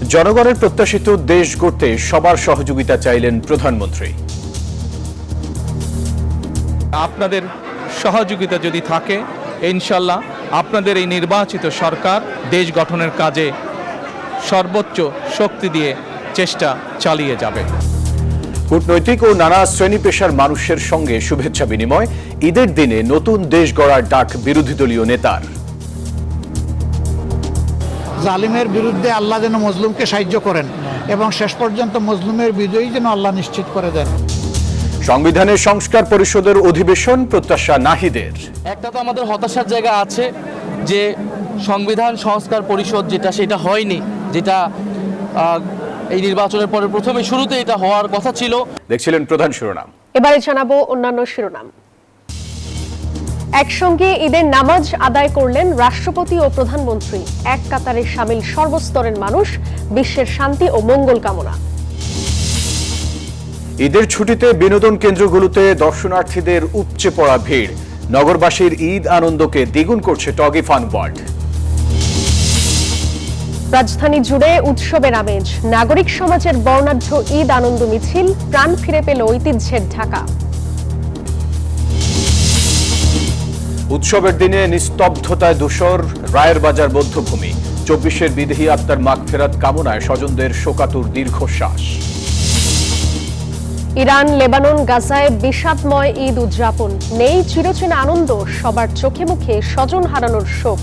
জনগণের প্রত্যাশিত দেশ গড়তে সবার সহযোগিতা চাইলেন প্রধানমন্ত্রী। আপনাদের সহযোগিতা যদি থাকে, ইনশাল্লাহ আপনাদের এই নির্বাচিত সরকার দেশ গঠনের কাজে সর্বোচ্চ শক্তি দিয়ে চেষ্টা চালিয়ে যাবে। কূটনৈতিক ও নানা শ্রেণী পেশার মানুষের সঙ্গে শুভেচ্ছা বিনিময়। ঈদের দিনে নতুন দেশ গড়ার ডাক বিরোধী দলীয় নেতার। জালিমের বিরুদ্ধে আল্লাহ যেন মজলুমকে সাহায্য করেন এবং শেষ পর্যন্ত মজলুমের বিজয়ী যেন আল্লাহ নিশ্চিত করে দেন। সংবিধানের সংস্কার পরিষদের অধিবেশন, প্রত্যাশা নাহিদের। একটা তো আমাদের হতাশার জায়গা আছে যে সংবিধান সংস্কার পরিষদ সেটা হয়নি, যেটা এই নির্বাচনের পরে প্রথমে শুরুতে এটা হওয়ার কথা ছিল। দেখছিলেন প্রধান শিরোনাম। এবারে জানাবো অন্যান্য শিরোনাম। একসঙ্গে ঈদের নামাজ আদায় করলেন রাষ্ট্রপতি ও প্রধানমন্ত্রী। এক কাতারে শামিল সর্বস্তরের মানুষ, বিশ্বের শান্তি ও মঙ্গল কামনা। ঈদের ছুটিতে বিনোদন কেন্দ্রগুলোতে দর্শনার্থীদের উপচে পড়া ভিড়। নগরবাসীর ঈদ আনন্দকে দ্বিগুণ করছে টগি ফান ওয়ার্ল্ড। রাজধানী জুড়ে উৎসবের আমেজ। নাগরিক সমাজের বর্ণাঢ্য ঈদ আনন্দ মিছিল, প্রাণ ফিরে পেল ঐতিহ্যের ঢাকা। উৎসবের দিনে নিস্তব্ধতায় ধূসর রায়ের বাজার বধ্যভূমি। 24-এর বিদেহী আত্মার মাগফিরাত কামনায় স্বজনদের শোকাতুর দীর্ঘশ্বাস। ইরান, লেবানন, গাজায় বিষাদময় ঈদ উদযাপন। নেই চিরচেনা আনন্দ, সবার চোখে মুখে স্বজন হারানোর শোক।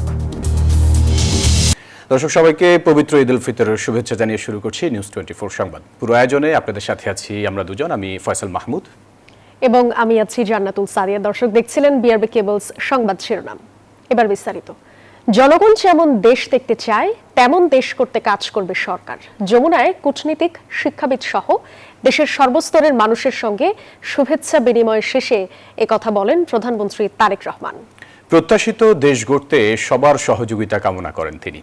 দর্শক সবাইকে পবিত্র ঈদ উল ফিতরের শুভেচ্ছা জানিয়ে শুরু করছি নিউজ 24 সংবাদ। পুরো আয়োজনে আপনাদের সাথে আছি আমরা দুজন, আমি ফয়সাল মাহমুদ এবং আমি আছি জান্নাতুল সারিয়া। দর্শক দেখছিলেন বিআরবি কেবলস সংবাদ শিরোনাম। এবার বিস্তারিত। জনগণ যেমন দেশ দেখতে চায় তেমন দেশ করতে কাজ করবে সরকার। যমুনায় কূটনীতিক, শিক্ষাবিদ সহ দেশের সর্বস্তরের মানুষের সঙ্গে শুভেচ্ছা বিনিময় শেষে একথা বলেন প্রধানমন্ত্রী তারেক রহমান। প্রত্যাশিত দেশ গড়তে সবার সহযোগিতা কামনা করেন তিনি।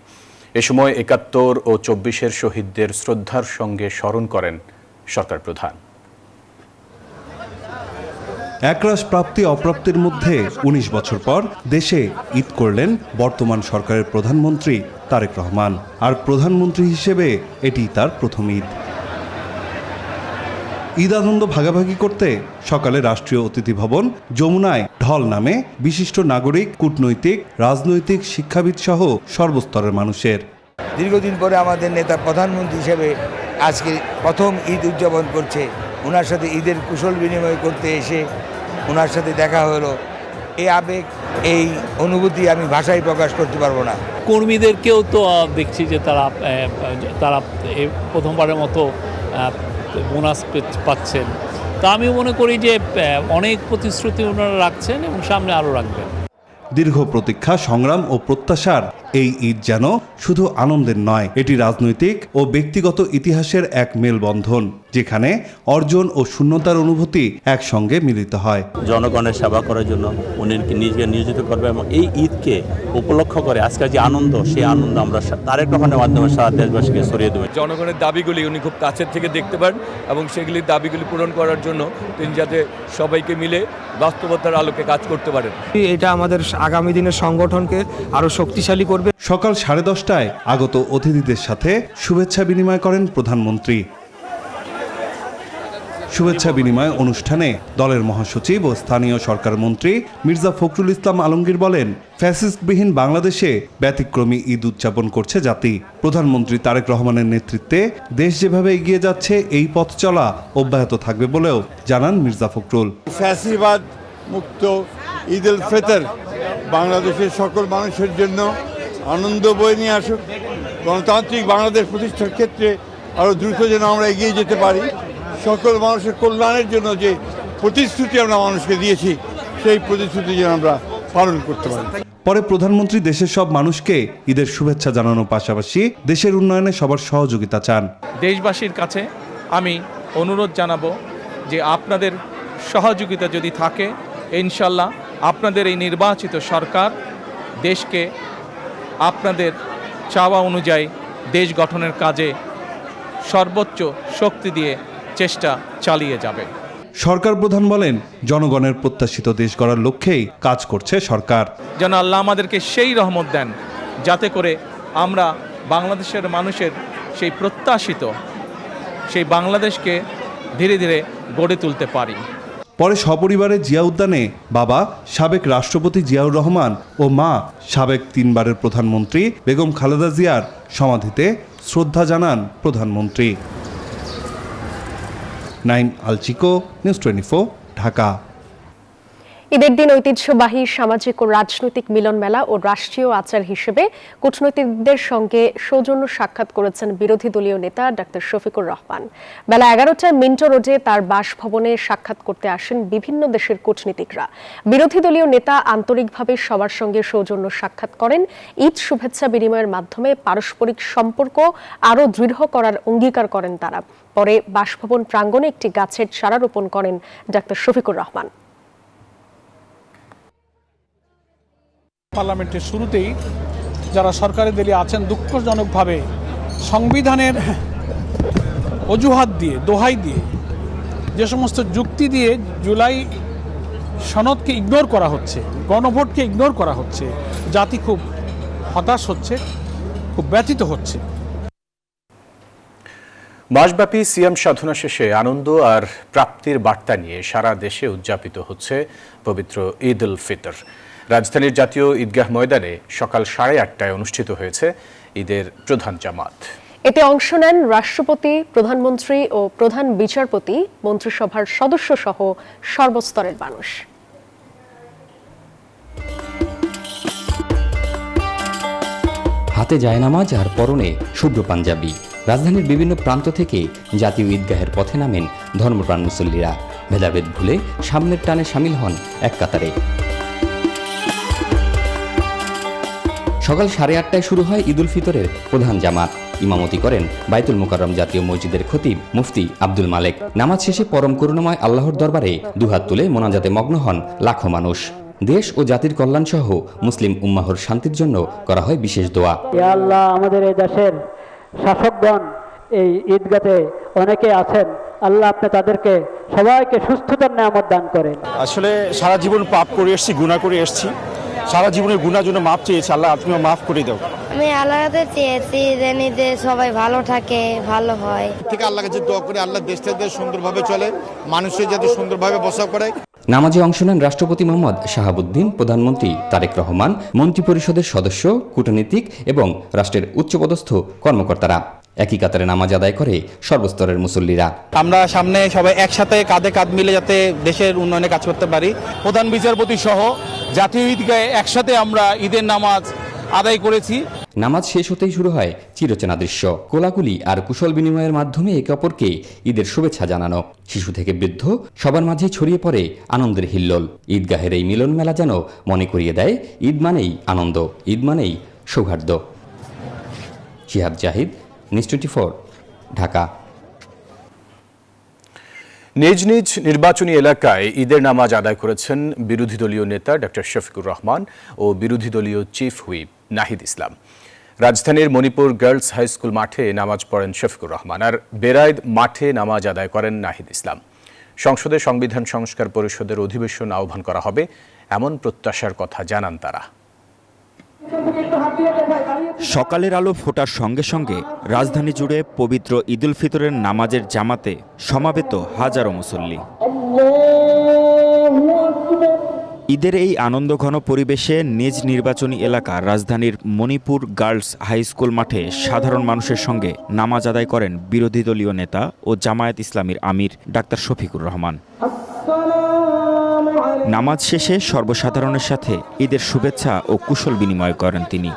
এ সময় ৭১ ও ২৪-এর শহীদদের শ্রদ্ধার সঙ্গে স্মরণ করেন সরকার প্রধান। একরাশ প্রাপ্তি অপ্রাপ্তির মধ্যে ১৯ বছর পর দেশে ঈদ করলেন বর্তমান সরকারের প্রধানমন্ত্রী তারেক রহমান। আর প্রধানমন্ত্রী হিসেবে এটি তার প্রথম ঈদ। ঈদ আনন্দ ভাগাভাগি করতে সকালে রাষ্ট্রীয় অতিথি ভবন যমুনায় ঢল নামে বিশিষ্ট নাগরিক, কূটনৈতিক, রাজনৈতিক, শিক্ষাবিদ সহ সর্বস্তরের মানুষের। দীর্ঘদিন পরে আমাদের নেতা প্রধানমন্ত্রী হিসেবে আজকে প্রথম ঈদ উদযাপন করছে। ওনার সাথে ঈদের কুশল বিনিময় করতে এসে ওনার সাথে দেখা হলো। এই আবেগ, এই অনুভূতি আমি ভাষায় প্রকাশ করতে পারবো না। কর্মীদেরকেও তো দেখছি যে তারা প্রথমবারের মতো বোনাস পাচ্ছেন। তা আমি মনে করি যে অনেক প্রতিশ্রুতি ওনারা রাখছেন এবং সামনে আরও রাখবেন। দীর্ঘ প্রতীক্ষা, সংগ্রাম ও প্রত্যাশার এই ঈদ যেন শুধু আনন্দের নয়, এটি রাজনৈতিক ও ব্যক্তিগত ইতিহাসের এক মেলবন্ধন, যেখানে অর্জন ও শূন্যতার অনুভূতি একসঙ্গে মিলিত হয়। জনগণের সেবা করার জন্য উনি নিজেকে নিয়োজিত করবে এবং এই ঈদকে উপলক্ষ করে আজকের যে আনন্দ, সেই আনন্দ আমরা তারেক রহমানের মাধ্যমে সারা দেশবাসীকে ছড়িয়ে দেবেন। জনগণের দাবিগুলি উনি খুব কাছের থেকে দেখতে পান এবং সেগুলির দাবিগুলি পূরণ করার জন্য তিনি যাতে সবাইকে মিলে বাস্তবতার আলোকে কাজ করতে পারেন। এটা আমাদের আগামী দিনের সংগঠনকে আরো শক্তিশালী করবে। সকাল 10:30টায় আগত অতিথিদের সাথে শুভেচ্ছা বিনিময় করেন প্রধানমন্ত্রী। শুভেচ্ছা বিনিময় অনুষ্ঠানে দলের মহাসচিব ও স্থানীয় সরকার মন্ত্রী মির্জা ফখরুল ইসলাম আলমগীর বলেন, ফ্যাসিস্টবিহীন বাংলাদেশে ব্যতিক্রমী ঈদ উদযাপন করছে জাতি। প্রধানমন্ত্রী তারেক রহমানের নেতৃত্বে দেশ যেভাবে এগিয়ে যাচ্ছে, এই পথ চলা অব্যাহত থাকবে বলেও জানান মির্জা ফখরুল। ফ্যাসিবাদ মুক্ত ঈদ উল ফিতর বাংলাদেশের সকল মানুষের জন্য আনন্দ বয়ে নিয়ে আসুক। গণতান্ত্রিক বাংলাদেশ প্রতিষ্ঠার ক্ষেত্রে আরও দ্রুত যেন আমরা এগিয়ে যেতে পারি। সকল মানুষের কল্যাণের জন্য যে প্রতিশ্রুতি আমরা মানুষকে দিয়েছি, সেই প্রতিশ্রুতি যেন আমরা পালন করতে পারি। পরে প্রধানমন্ত্রী দেশের সব মানুষকে ঈদের শুভেচ্ছা জানানোর পাশাপাশি দেশের উন্নয়নে সবার সহযোগিতা চান। দেশবাসীর কাছে আমি অনুরোধ জানাবো যে আপনাদের সহযোগিতা যদি থাকে, ইনশাল্লাহ আপনাদের এই নির্বাচিত সরকার দেশকে আপনাদের চাওয়া অনুযায়ী দেশ গঠনের কাজে সর্বোচ্চ শক্তি দিয়ে চেষ্টা চালিয়ে যাবে। সরকার প্রধান বলেন, জনগণের প্রত্যাশিত দেশ গড়ার লক্ষ্যেই কাজ করছে সরকার। যেন আল্লাহ আমাদেরকে সেই রহমত দেন যাতে করে আমরা বাংলাদেশের মানুষের সেই প্রত্যাশিত সেই বাংলাদেশকে ধীরে ধীরে গড়ে তুলতে পারি। পরে সপরিবারে জিয়া উদ্যানে বাবা সাবেক রাষ্ট্রপতি জিয়াউর রহমান ও মা সাবেক 3 বারের প্রধানমন্ত্রী বেগম খালেদা জিয়ার সমাধিতে শ্রদ্ধা জানান প্রধানমন্ত্রী। নাইম আলচিকো, নিউজ 24, ঢাকা। ঈদের দিন ঐতিহ্যবাহী সামাজিক ও রাজনৈতিক মিলন মেলা ও রাষ্ট্রীয় আচার হিসেবে কূটনীতিকদের সঙ্গে সৌজন্য সাক্ষাৎ করেছেন বিরোধী দলীয় নেতা ডাক্তার শফিকুর রহমান। বেলা 11টায় মিন্টো রোডে তার বাসভবনে সাক্ষাৎ করতে আসেন বিভিন্ন দেশের কূটনীতিকরা। বিরোধী দলীয় নেতা আন্তরিকভাবে সবার সঙ্গে সৌজন্য সাক্ষাৎ করেন। ঈদ শুভেচ্ছা বিনিময়ের মাধ্যমে পারস্পরিক সম্পর্ক আরও দৃঢ় করার অঙ্গীকার করেন তারা। পরে বাসভবন প্রাঙ্গণে একটি গাছের চারা রোপণ করেন ডাক্তার শফিকুর রহমান। পার্লামেন্টের শুরুতেই যারা সরকারি দলে আছেন দুঃখজনকভাবে সংবিধানের অজুহাত দিয়ে, দোহাই দিয়ে, যে সমস্ত যুক্তি দিয়ে জুলাই সনদকে ইগনোর করা হচ্ছে, গণভোটকে ইগনোর করা হচ্ছে, জাতি খুব হতাশ হচ্ছে, খুব ব্যথিত হচ্ছে। মাসব্যাপী সিয়াম সাধনা শেষে আনন্দ আর প্রাপ্তির বার্তা নিয়ে সারা দেশে উদযাপিত হচ্ছে পবিত্র ঈদ উল ফিতর। রাজধানীর জাতীয় ঈদগাহ ময়দানে সকাল 8:30টায় অনুষ্ঠিত হয়েছে ঈদের প্রধান জামাত। এতে অংশ নেন রাষ্ট্রপতি, প্রধানমন্ত্রী ও প্রধান বিচারপতি, মন্ত্রিসভার সদস্য সহ সর্বস্তরের মানুষ। হাতে জায়নামাজ আর পরনে শুভ্র পাঞ্জাবি। রাজধানীর বিভিন্ন প্রান্ত থেকে জাতীয় ঈদগাহের পথে নামেন ধর্মপ্রাণ মুসল্লিরা। ভেদাভেদ ভুলে সামনের টানে সামিল হন এক কাতারে। সকাল 8:30টায় শুরু হয় ঈদ উল ফিতরের প্রধান জামাত। ইমামতি করেন বাইতুল মুকাররম জাতীয় মসজিদের খতিব মুফতি আব্দুল মালেক। নামাজ শেষে পরম করুণাময় আল্লাহর দরবারে দুহাত তুলে মোনাজাতে মগ্ন হন লাখো মানুষ। দেশ ও জাতির কল্যাণ সহ মুসলিম উম্মাহর শান্তির জন্য করা হয় বিশেষ দোয়া। ইয়া আল্লাহ, আমাদের এই দেশের শাসকগণ এই ঈদগাতে অনেকে আছেন, আল্লাহ আপনি তাদেরকে সবাইকে সুস্থতার নিয়ামত দান করেন। আসলে সারা জীবন পাপ করে এসেছি, গুনাহ করে এসেছি, সারা জীবনের গুনার জন্য মাপ চেয়েছি, আল্লাহ তুমি মাফ করে দাও। আমি আল্লাহকে চেয়েছি যে সবাই ভালো থাকে, ভালো হয়। থেকে আল্লাহকে যে দোয়া করে আল্লাহ দেশটা যাতে সুন্দরভাবে চলে, মানুষের যাতে সুন্দরভাবে বসবাস করে। নামাজে অংশ নেন রাষ্ট্রপতি মোহাম্মদ শাহাবুদ্দিন, প্রধানমন্ত্রী তারেক রহমান, মন্ত্রিপরিষদের সদস্য, কূটনীতিক এবং রাষ্ট্রের উচ্চপদস্থ কর্মকর্তারা। একই কাতারে নামাজ আদায় করে সর্বস্তরের মুসল্লিরা। আমরা সামনে সবাই একসাথে কাঁধে কাঁধ মিলে যাতে দেশের উন্নয়নে কাজ করতে পারি। প্রধান বিচারপতি সহ জাতীয় ঈদগাহে একসাথে আমরা ঈদের নামাজ আদায় করেছি। নামাজ শেষ হতেই শুরু হয় চিরচেনা দৃশ্য। কোলাকুলি আর কুশল বিনিময়ের মাধ্যমে একে অপরকে ঈদের শুভেচ্ছা জানানো। শিশু থেকে বৃদ্ধ সবার মাঝে ছড়িয়ে পড়ে আনন্দের হিল্লোল। ঈদগাহের এই মিলন মেলা যেন মনে করিয়ে দেয় ঈদ মানেই আনন্দ, ঈদ মানেই সৌহার্দ্য। শিহাব জাহিদ, নিউজ 24, ঢাকা। নিজ নিজ নির্বাচনী এলাকায় ঈদের নামাজ আদায় করেছেন বিরোধী দলীয় নেতা ডক্টর শফিকুর রহমান ও বিরোধী দলীয় চিফ হুইপ নাহিদ ইসলাম। রাজধানীর মণিপুর গার্লস হাই স্কুল মাঠে নামাজ পড়েন শফিকুর রহমান আর বেরাইদ মাঠে নামাজ আদায় করেন নাহিদ ইসলাম। সংসদে সংবিধান সংস্কার পরিষদের অধিবেশন আহ্বান করা হবে এমন প্রত্যাশার কথা জানান তারা। সকালের আলো ফোটার সঙ্গে সঙ্গে রাজধানী জুড়ে পবিত্র ঈদ উল ফিতরের নামাজের জামাতে সমাবেত হাজারো মুসল্লি। ঈদের এই আনন্দঘন পরিবেশে নিজ নির্বাচনী এলাকা রাজধানীর মণিপুর গার্লস হাই স্কুল মাঠে সাধারণ মানুষের সঙ্গে নামাজ আদায় করেন বিরোধী দলীয় নেতা ও জামায়াত ইসলামীর আমির ডাক্তার শফিকুর রহমান। নামাজ শেষে সর্বসাধারণের সাথে ঈদের শুভেচ্ছা ও কুশল বিনিময় করেন তিনি।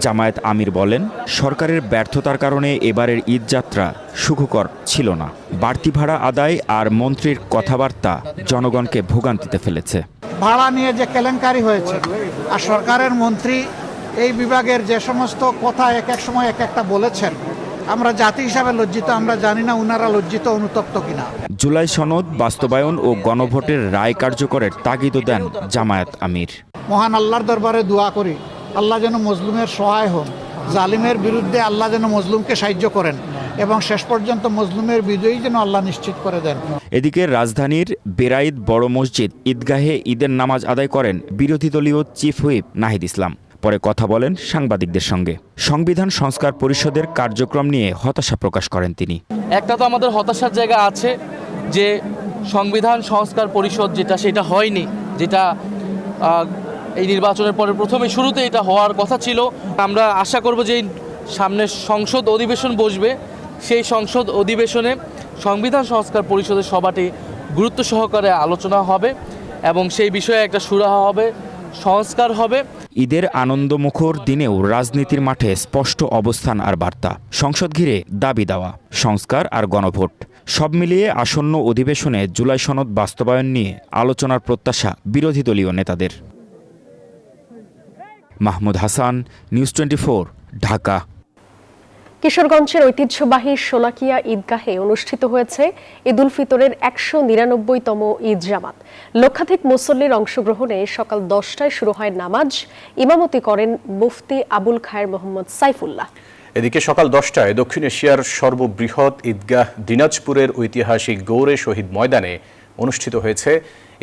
জামায়াত আমির বলেন, সরকারের ব্যর্থতার কারণে এবারের ঈদ যাত্রা সুখকর ছিল না। বাড়তি ভাড়া আদায় আর মন্ত্রীর কথাবার্তা জনগণকে ভোগান্তিতে ফেলেছে। ভাড়া নিয়ে যে কেলেঙ্কারি হয়েছে আর সরকারের মন্ত্রী এই বিভাগের যে সমস্ত কথা এক এক সময় এক একটা বলেছেন, আমরা জাতি হিসাবে লজ্জিত। আমরা জানি না উনারা লজ্জিত, অনুতপ্ত কিনা। জুলাই সনদ বাস্তবায়ন ও গণভোটের রায় কার্যকরের তাগিদও দেন জামায়াত আমির। মহান আল্লাহর দরবারে দোয়া করি, আল্লাহ যেন মজলুমের সহায় হন, জালিমের বিরুদ্ধে আল্লাহ যেন মজলুমকে সাহায্য করেন এবং শেষ পর্যন্ত মজলুমের বিজয়ী যেন আল্লাহ নিশ্চিত করে দেন। এদিকে রাজধানীর বেরাইদ বড় মসজিদ ঈদগাহে ঈদের নামাজ আদায় করেন বিরোধী দলীয় চিফ হুইপ নাহিদ ইসলাম। পরে কথা বলেন সাংবাদিকদের সঙ্গে। সংবিধান সংস্কার পরিষদের কার্যক্রম নিয়ে হতাশা প্রকাশ করেন তিনি। একটা তো আমাদের হতাশার জায়গা আছে যে সংবিধান সংস্কার পরিষদ যেটা সেটা হয়নি, যেটা এই নির্বাচনের পরে প্রথমে শুরুতে এটা হওয়ার কথা ছিল। আমরা আশা করব যে সামনে সংসদ অধিবেশন বসবে, সেই সংসদ অধিবেশনে সংবিধান সংস্কার পরিষদের সভাটি গুরুত্ব সহকারে আলোচনা হবে এবং সেই বিষয়ে একটা সুরাহা হবে, সংস্কার হবে। ঈদের আনন্দমুখর দিনেও রাজনীতির মাঠে স্পষ্ট অবস্থান আর বার্তা। সংসদ ঘিরে দাবি দেওয়া, সংস্কার আর গণভোট সব মিলিয়ে আসন্ন অধিবেশনে জুলাই সনদ বাস্তবায়ন নিয়ে আলোচনার প্রত্যাশা বিরোধী দলীয় নেতাদের। মাহমুদ হাসান, নিউজ 24, ঢাকা। কিশোরগঞ্জের ঐতিহ্যবাহী শোলাকিয়া ঈদগাহে অনুষ্ঠিত হয়েছে ঈদুল ফিতরের ১৯৯তম ঈদ জামাত। লক্ষাধিক মুসল্লির অংশগ্রহণে সকাল 10টায় শুরু হয় নামাজ। ইমামতি করেন মুফতি আবুল খায়ের মোহাম্মদ সাইফুল্লাহ। এদিকে সকাল 10টায় দক্ষিণ এশিয়ার সর্ববৃহৎ ঈদগাহ দিনাজপুরের ঐতিহাসিক গৌরে শহীদ ময়দানে অনুষ্ঠিত হয়েছে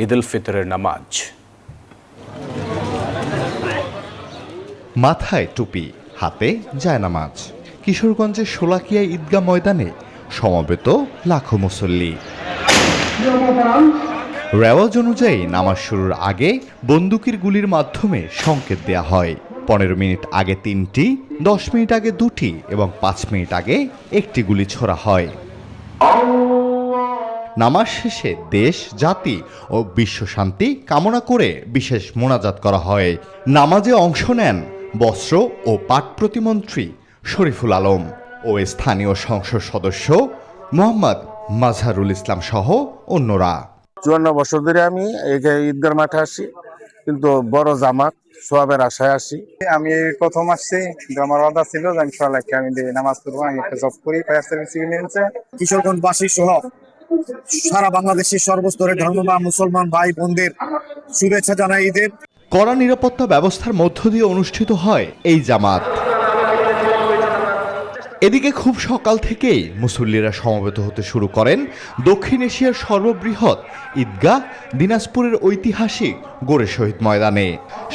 ঈদুল ফিতরের নামাজ। মাথায় টুপি, হাতে জায়নামাজ। কিশোরগঞ্জের শোলাকিয়া ঈদগাহ ময়দানে সমবেত লাখো মুসল্লি। রেওয়াজ অনুযায়ী নামাজ শুরুর আগে বন্দুকের গুলির মাধ্যমে সংকেত দেয়া হয়। 15 মিনিট আগে 3টি, 10 মিনিট আগে 2টি এবং 5 মিনিট আগে 1টি গুলি ছোড়া হয়। নামাজ শেষে দেশ, জাতি ও বিশ্ব শান্তি কামনা করে বিশেষ মোনাজাত করা হয়। নামাজে অংশ নেন বস্ত্র ও পাট প্রতিমন্ত্রী শরীফুল আলম ও স্থানীয় সংসদ সদস্য মোহাম্মদ মাজহারুল ইসলাম সহ অন্যরা। 54 বছর ধরে আমি এই ঈদগাহ মাঠে আসি, কিন্তু বড় জামাত সোয়াবের আশায় আসি। আমি প্রথম আসছি, আমার ওয়াদা ছিল যে ইনশাআল্লাহ আমি নামাজ পড়বো। আমি একটা জব করি, ফায়ার সার্ভিস ইউনিয়নে। কিশোরগঞ্জবাসী সহ সারা বাংলাদেশের সর্বস্তরের ধর্মপ্রাণ মুসলমান ভাই বোনদের শুভেচ্ছা জানাই ঈদের। কড়া নিরাপত্তা ব্যবস্থার মধ্য দিয়ে অনুষ্ঠিত হয় এই জামাত। এদিকে খুব সকাল থেকেই মুসল্লিরা সমবেত হতে শুরু করেন দক্ষিণ এশিয়ার সর্ববৃহৎ ঈদগাহ দিনাজপুরের ঐতিহাসিক গৌরে শহীদ ময়দানে।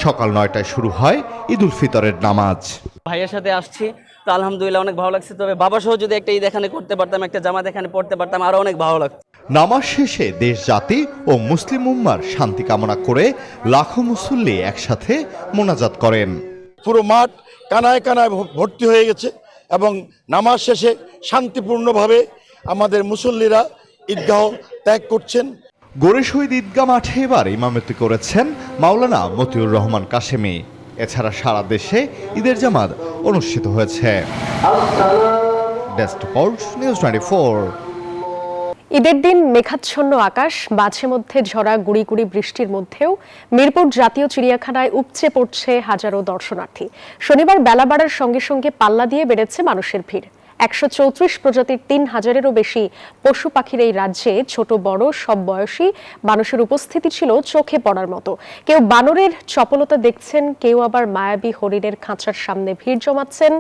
সকাল 9টায় শুরু হয় ঈদুল ফিতরের নামাজ। ভাইয়ের সাথে আসছি, তো আলহামদুলিল্লাহ অনেক ভালো লাগছে। তবে বাবা সহ যদি একটা ঈদ এখানে করতে পারতাম, একটা জামাত এখানে পড়তে পারতাম, আরো অনেক ভালো লাগতো। নামাজ শেষে দেশ, জাতি ও মুসলিম উম্মার শান্তি কামনা করে লাখো মুসল্লি একসাথে মোনাজাত করেন। পুরো মাঠ কানায় কানায় ভর্তি হয়ে গেছে এবং নামাজ শেষে শান্তিপূর্ণভাবে আমাদের মুসল্লিরা ঈদগাহ ত্যাগ করছেন। গৌরে শহীদ ঈদগাহ মাঠে এবার ইমামতি করেছেন মাওলানা মতিউর রহমান কাশেমি। এছাড়া সারা দেশে ঈদের জামাত অনুষ্ঠিত হয়েছে। Desk report, news 24। ঈদের দিন মেঘাচ্ছন্ন আকাশ, মাঝে মধ্যে ঝরা গুড়ি গুড়ি বৃষ্টির মধ্যেও মিরপুর জাতীয় চিড়িয়াখানায় উপচে পড়ছে হাজারো দর্শনার্থী। শনিবার বেলা বাড়ার সঙ্গে সঙ্গে পাল্লা দিয়ে বেড়েছে মানুষের ভিড়। 134 প্রজাতির 3000-এরও বেশি পশু পাখির এই রাজ্যে ছোট বড় সব বয়সী মানুষের উপস্থিতি ছিল চোখে পড়ার মতো। কেউ বানরের চপলতা দেখছেন, কেউ আবার মায়াবী হরিণের খাঁচার সামনে ভিড় জমাচ্ছেন।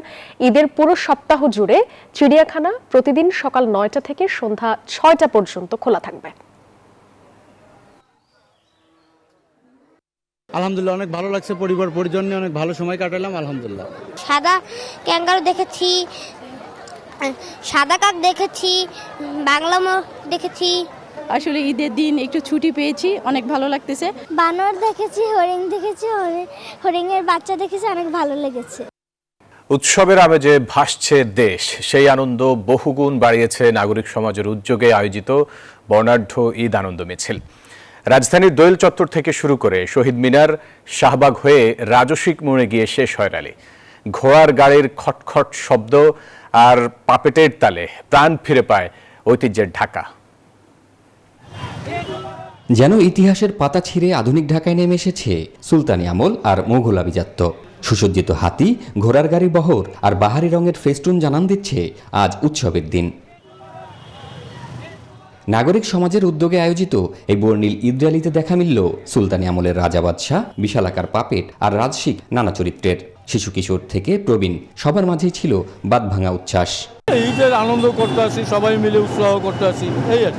ঈদের পুরো সপ্তাহ জুড়ে চিড়িয়াখানা প্রতিদিন সকাল 9টা থেকে সন্ধ্যা 6টা পর্যন্ত খোলা থাকবে। আলহামদুলিল্লাহ অনেক ভালো লাগছে, পরিবার পরিজন নিয়ে অনেক ভালো সময় কাটালাম আলহামদুলিল্লাহ। সাদা ক্যাঙ্গারু দেখেছি, সাদা কাক দেখেছি, বাংলা মোর দেখেছি। আসলে ঈদের দিন একটু ছুটি পেয়েছি, অনেক ভালো লাগতেছে। বানর দেখেছি, হরিণ দেখেছি, হরিণের বাচ্চা দেখেছি, অনেক ভালো লেগেছে। উৎসবের আমেজে ভাসছে দেশ, সেই আনন্দ বহুগুণ বাড়িয়েছে নাগরিক সমাজের উদ্যোগে আয়োজিত বর্ণাঢ্য ঈদ আনন্দ মিছিল। রাজধানীর দোয়েল চত্বর থেকে শুরু করে শহীদ মিনার, শাহবাগ হয়ে রাজশিক মোড়ে গিয়ে শেষ হয় র্যালি। ঘোড়ার গাড়ির খটখট শব্দ আর পাপেটের তালে প্রাণ ফিরে পায় ঐতিহ্যের ঢাকা। যেন ইতিহাসের পাতা ছিঁড়ে আধুনিক ঢাকায় নেমে এসেছে সুলতানি আমল আর মোগল আভিজাত্য। সুসজ্জিত হাতি, ঘোড়ার গাড়ি বহর আর বাহারি রঙের ফেস্টুন জানান দিচ্ছে আজ উৎসবের দিন। নাগরিক সমাজের উদ্যোগে আয়োজিত এই বর্ণিল ঈদ র্যালিতে দেখা মিলল সুলতানি আমলের রাজা বাদশাহ, বিশালাকার পাপেট আর রাজশিক নানা চরিত্রের। শিশু কিশোর থেকে প্রবীণ সবার মাঝেই ছিল বাঁধভাঙা উচ্ছ্বাস। ঈদের আনন্দ করতে আসি, সবাই মিলে উৎসাহ করতে আসি, এই আর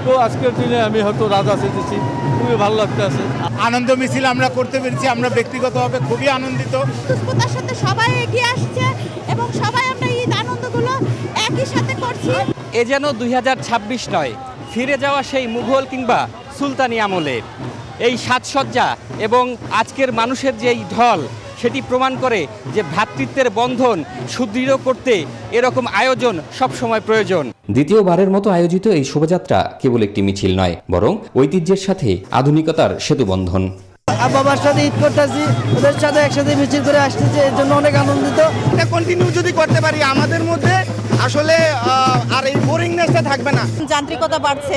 তো আজকের দিনে আমি হয়তো রাজা সেজেছি, খুবই ভালো লাগতেছে। আনন্দ মিছিল আমরা করতে পেরেছি, আমরা ব্যক্তিগতভাবে খুবই আনন্দিত। সুস্থতার সাথে সবাই এগিয়ে আসছে এবং সবাই আমরা ঈদ আনন্দগুলো একই সাথে করছি। এ যেন 2026 নয়, ফিরে যাওয়া সেই মুঘল কিংবা সুলতানি আমলে। এই সাজসজ্জা এবং আজকের মানুষের যে এই ঢল, সেটি প্রমাণ করে যে ভ্রাতৃত্বের বন্ধন সুদৃঢ় করতে এরকম আয়োজন সবসময় প্রয়োজন। দ্বিতীয়বারের মতো আয়োজিত এই শোভাযাত্রা কেবল একটি মিছিল নয়, বরং ঐতিহ্যের সাথে আধুনিকতার সেতুবন্ধন। বাবার সাথে ঈদ করতেছি, ওদের সাথে একসাথে মিছিল করে আসতেছি, এর জন্য অনেক আনন্দিত। এটা কন্টিনিউ যদি করতে পারি আমাদের মধ্যে আসলে আর এই বোরিংনেসটা থাকবে না। যান্ত্রিকতা বাড়ছে,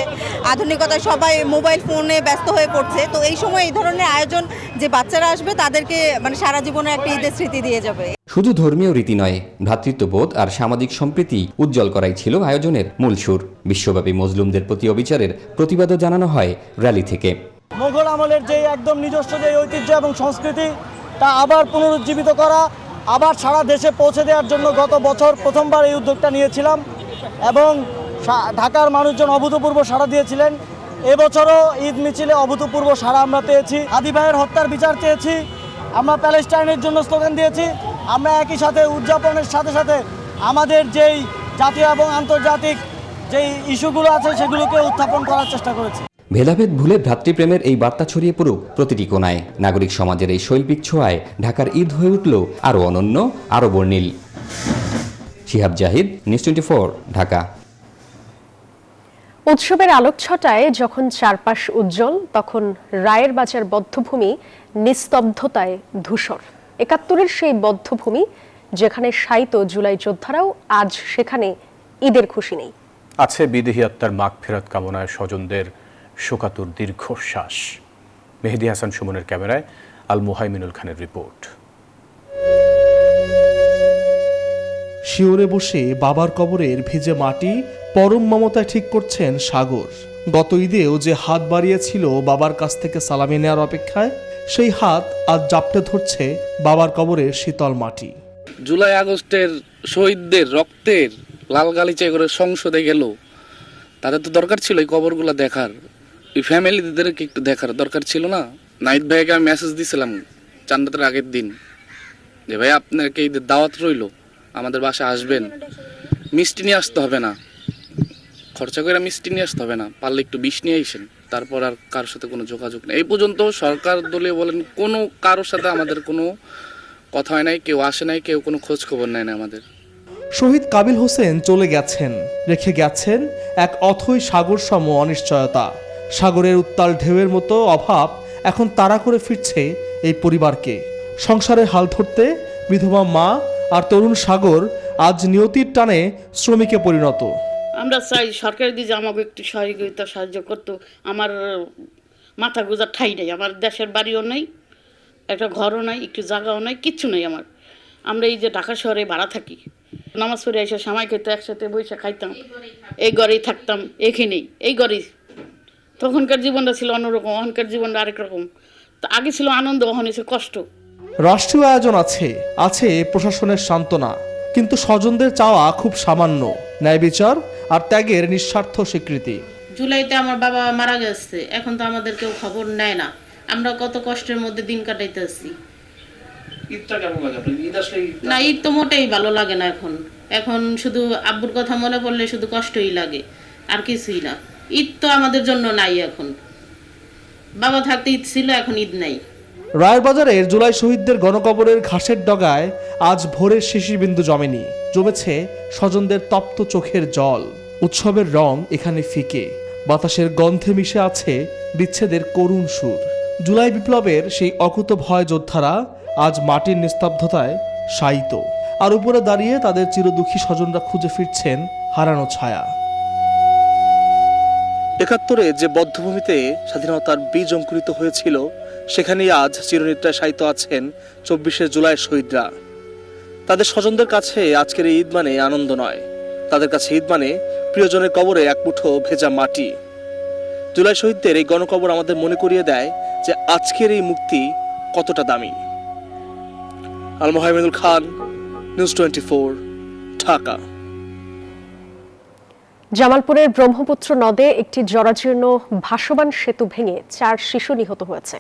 আধুনিকতা, সবাই মোবাইল ফোনে ব্যস্ত হয়ে পড়ছে। তো এই সময় এই ধরনের আয়োজন, যে বাচ্চারা আসবে তাদেরকে মানে সারা জীবনে একটা ঈদের স্মৃতি দিয়ে যাবে। শুধু ধর্মীয় রীতি নয়, ভ্রাতৃত্ববোধ আর সামাজিক সম্প্রীতি উজ্জ্বল করাই ছিল আয়োজনের মূল সুর। বিশ্বব্যাপী মজলুমদের প্রতি অবিচারের প্রতিবাদও জানানো হয় র্যালি থেকে। মোগল আমলের যে একদম নিজস্ব যে ঐতিহ্য এবং সংস্কৃতি, তা আবার পুনরুজ্জীবিত করা, আবার সারা দেশে পৌঁছে দেওয়ার জন্য গত বছর প্রথমবার এই উদ্যোগটা নিয়েছিলাম এবং ঢাকার মানুষজন অভূতপূর্ব সাড়া দিয়েছিলেন। এবছরও ঈদ মিছিলে অভূতপূর্ব সাড়া আমরা পেয়েছি। হাদি ভাইয়ের হত্যার বিচার চেয়েছি, আমরা প্যালেস্টাইনের জন্য স্লোগান দিয়েছি। আমরা একই সাথে উদযাপনের সাথে সাথে আমাদের যেই জাতীয় এবং আন্তর্জাতিক যেই ইস্যুগুলো আছে সেগুলোকে উত্থাপন করার চেষ্টা করেছি। ভেদাভেদ ভুলে ভ্রাতৃপ্রেমের এই বার্তা ছড়িয়ে পড়ুক প্রতিটি কোণায়। নাগরিক সমাজের এই শৈল্পিক ছোঁয়ায় ঢাকার ঈদ হয়ে উঠল আরও অনন্য, আরও বর্ণিল। শিহাব জাহিদ, নিউজ 24, ঢাকা। উৎসবের আলোকছটায় যখন চারপাশ উজ্জ্বল, তখন রায়ের বাজার বধ্যভূমি নিস্তব্ধতায় ধূসর। ৭১-এর সেই বধ্যভূমি যেখানে শায়িত জুলাই যোদ্ধারাও, আজ সেখানে ঈদের খুশি নেই। আছে বিদেহী আত্মার মাগফিরাত কামনায় স্বজনদের শোকাতুর দীর্ঘশ্বাস। মেহেদী হাসান সুমনের ক্যামেরায় আল মুহাইমিনুল খানের রিপোর্ট। শিওরে বসে বাবার কবরের ভেজে মাটি পরম মমতায় ঠিক করছেন সাগর। গত ঈদেও যে হাত বাড়িয়েছিল বাবার কাছ থেকে সালামি নেওয়ার অপেক্ষায়, সেই হাত আজ জাপটে ধরছে বাবার কবরের শীতল মাটি। জুলাই আগস্টের শহীদদের রক্তের লাল গালিচা করে সংসদে গেল, তাদের তো দরকার ছিল এই কবরগুলো দেখার, এই ফ্যামিলিদেরকে একটু দেখার দরকার ছিল না? নাইট ভাইকে আমি মেসেজ দিয়েছিলাম চান্দাতের আগের দিন যে ভাই আপনাকে ঈদের দাওয়াত রইল, আমাদের বাসায় আসবেন, মিষ্টি নিয়ে আসতে হবে না, খরচা করে মিষ্টি নিয়ে আসতে হবে না, পারলে একটু বিষ নিয়ে আসেন। তারপর আর কারোর সাথে কোনো যোগাযোগ নেই। এই পর্যন্ত সরকার দলীয় বলেন কোনো কারোর সাথে আমাদের কোনো কথা হয় নাই, কেউ আসে নাই, কেউ কোনো খোঁজ খবর নেয় না আমাদের। শহীদ কাবিল হোসেন চলে গেছেন, রেখে গেছেন এক অথৈ সাগর সম অনিশ্চয়তা। সাগরের উত্তাল ঢেউয়ের মতো অভাব এখন তাড়া করে ফিরছে এই পরিবারকে। সংসারের হাল ধরতে বিধবা মা আর তরুণ সাগর আজ নিয়তির টানে শ্রমিকে পরিণত। আমরা চাই সরকার দিয়ে আমাকে একটু সহযোগিতা সাহায্য করতো। আমার মাথা গোজার ঠাই নেই, আমার দেশের বাড়িও নেই, একটা ঘরও নাই, একটু জায়গাও নাই, কিচ্ছু নেই আমার। আমরা এই যে ঢাকা শহরে ভাড়া থাকি, নামাজ পড়ে এসে সময় খেতে একসাথে বসে খাইতাম, এই ঘরেই থাকতাম, এখানেই এই ঘরেই। তখনকার জীবনটা ছিল অন্যরকম, এখনকার জীবনটা আরেক রকম। তো আগে ছিল আনন্দ, এখন হয়েছে কষ্ট। রাষ্ট্রীয় আয়োজন আছে, আছে প্রশাসনের সান্ত্বনা, কিন্তু স্বজনদের চাওয়া খুব সামান্য, ন্যায় বিচার আর ত্যাগের নিঃস্বার্থ স্বীকৃতি। জুলাইতে আমার বাবা মারা গেছে, এখন তো আমাদের কেউ খবর নেয় না, আমরা কত কষ্টের মধ্যে দিন কাটাইতেছি। না, ঈদ তো মোটেই ভালো লাগে না এখন। এখন শুধু আব্বুর কথা মনে পড়লে শুধু কষ্টই লাগে, আর কিছুই না। ঈদ তো আমাদের জন্য নাই এখন। বাবা থাকতে ঈদ ছিল, এখন ঈদ নাই। রায়ের বাজারের জুলাই শহীদদের গণকবরের ঘাসের ডগায় আজ ভোরের শিশির বিন্দু জমেনি, জমেছে স্বজনদের তপ্ত চোখের জল। উৎসবের রং এখানে ফিকে, বাতাসের গন্ধে মিশে আছে বিচ্ছেদের করুণ সুর। জুলাই বিপ্লবের সেই অকুত ভয় যোদ্ধারা আজ মাটির নিস্তব্ধতায় শায়িত, আর উপরে দাঁড়িয়ে তাদের চিরদুঃখী স্বজনরা খুঁজে ফিরছেন হারানো ছায়া। ৭১-এ যে বধ্যভূমিতে স্বাধীনতার বীজ অঙ্কুরিত হয়েছিল, সেখানেই আজ চিরনিদ্রায় শায়িত আছেন ২৪শে জুলাই শহীদরা। তাদের স্বজনদের কাছে আজকের এই ঈদ মানে আনন্দ নয়, তাদের কাছে ঈদ মানে প্রিয়জনের কবরে এক মুঠো ভেজা মাটি। জুলাই শহীদদের এই গণকবর আমাদের মনে করিয়ে দেয় যে আজকের এই মুক্তি কতটা দামি। আল মুহাইমিনুল খান, নিউজ 24, ঢাকা। জামালপুরের ব্রহ্মপুত্র নদে একটি জরাজীর্ণ ভাসমান সেতু ভেঙে 4 শিশু নিহত হয়েছে।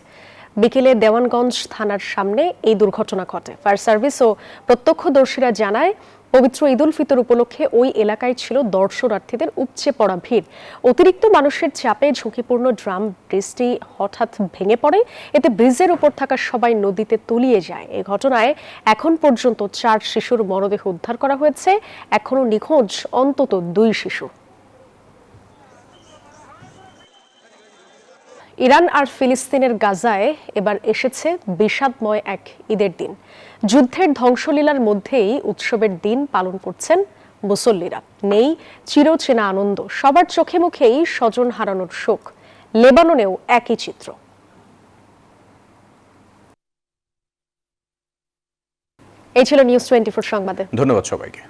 বিকেলে দেওয়ানগঞ্জ থানার সামনে এই দুর্ঘটনা ঘটে। ফায়ার সার্ভিস ও প্রত্যক্ষদর্শীরা জানায়, পবিত্র ঈদ উল ফিতর উপলক্ষে ওই এলাকায় ছিল দর্শনার্থীদের উপচে পড়া ভিড়। অতিরিক্ত মানুষের চাপে ঝুঁকিপূর্ণ ড্রাম ব্রিজটি হঠাৎ ভেঙে পড়ে। এতে ব্রিজের উপর থাকা সবাই নদীতে তলিয়ে যায়। এই ঘটনায় এখন পর্যন্ত 4 শিশুর মরদেহ উদ্ধার করা হয়েছে। এখনো নিখোঁজ অন্তত 2 শিশু। ইরান আর ফিলিস্তিনের গাজায় এবার এসেছে বিষাদময় এক ঈদের দিন। যুদ্ধের ধ্বংসলীলার মধ্যেই উৎসবের দিন পালন করছেন মুসল্লিরা। নেই চিরচেনা আনন্দ, সবার চোখে মুখেই স্বজন হারানোর শোক। লেবাননেও একই চিত্র। এই ছিল নিউজ 24 সংবাদে। ধন্যবাদ সবাইকে।